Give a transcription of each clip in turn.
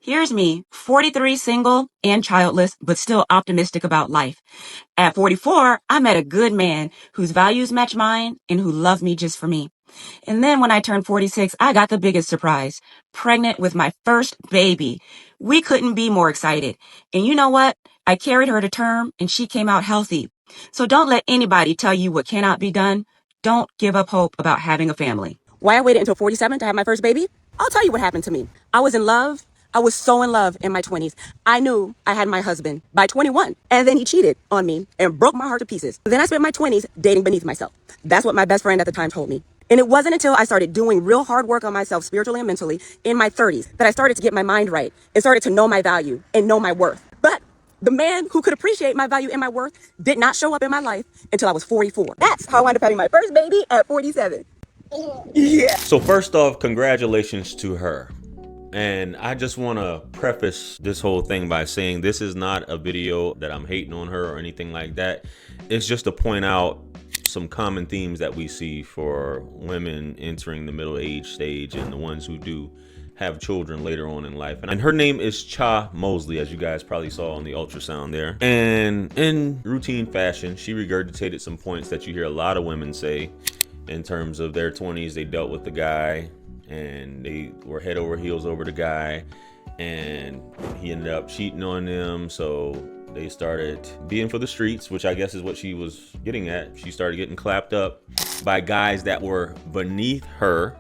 Here's me, 43, single and childless, but still optimistic about life. At 44, I met a good man whose values match mine and who loved me just for me. And then when I turned 46, I got the biggest surprise, pregnant with my first baby. We couldn't be more excited. And you know what? I carried her to term and she came out healthy. So don't let anybody tell you what cannot be done. Don't give up hope about having a family. Why I waited until 47 to have my first baby? I'll tell you what happened to me. I was in love. I was so in love in my 20s. I knew I had my husband by 21, and then he cheated on me and broke my heart to pieces. Then I spent my 20s dating beneath myself. That's what my best friend at the time told me. And it wasn't until I started doing real hard work on myself spiritually and mentally in my 30s that I started to get my mind right and started to know my value and know my worth. But the man who could appreciate my value and my worth did not show up in my life until I was 44. That's how I wound up having my first baby at 47. Yeah. So first off, congratulations to her. And I just want to preface this whole thing by saying this is not a video that I'm hating on her or anything like that. It's just to point out some common themes that we see for women entering the middle age stage and the ones who do have children later on in life. And her name is Cha Mosley, as you guys probably saw on the ultrasound there. And in routine fashion, she regurgitated some points that you hear a lot of women say in terms of their 20s. They dealt with the guy and they were head over heels over the guy, and he ended up cheating on them. So they started being for the streets, which I guess is what she was getting at. She started getting clapped up by guys that were beneath her,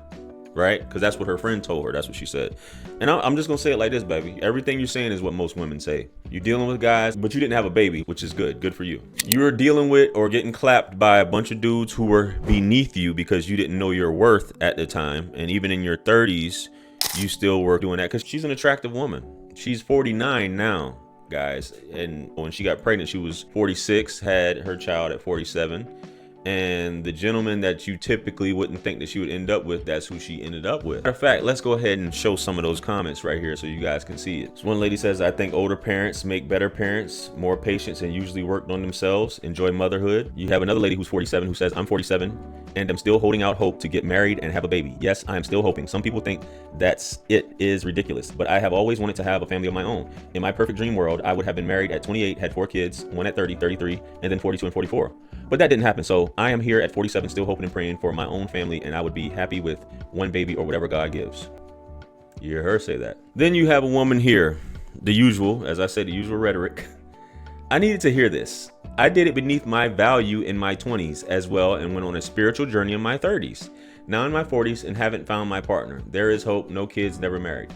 right? Because that's what her friend told her. That's what she said. And I'm just gonna say it like this, baby. Everything you're saying is what most women say. You're dealing with guys, but you didn't have a baby, which is good. Good for you. You're dealing with or getting clapped by a bunch of dudes who were beneath you because you didn't know your worth at the time. And even in your 30s, you still were doing that because she's an attractive woman. She's 49 now, guys. And when she got pregnant, she was 46, had her child at 47. And the gentleman that you typically wouldn't think that she would end up with, that's who she ended up with. Matter of fact, let's go ahead and show some of those comments right here so you guys can see it. So one lady says, I think older parents make better parents, more patience, and usually worked on themselves, enjoy motherhood. You have another lady who's 47 who says, I'm 47 and I'm still holding out hope to get married and have a baby. Yes, I am still hoping. Some people think it is ridiculous, but I have always wanted to have a family of my own. In my perfect dream world, I would have been married at 28, had 4 kids, one at 30, 33, and then 42 and 44. But that didn't happen. So I am here at 47 still hoping and praying for my own family, and I would be happy with one baby or whatever God gives. You hear her say that. Then you have a woman here, the usual, as I said, the usual rhetoric. I needed to hear this. I did it beneath my value in my 20s as well and went on a spiritual journey in my 30s. Now in my 40s and haven't found my partner. There is hope, no kids, never married.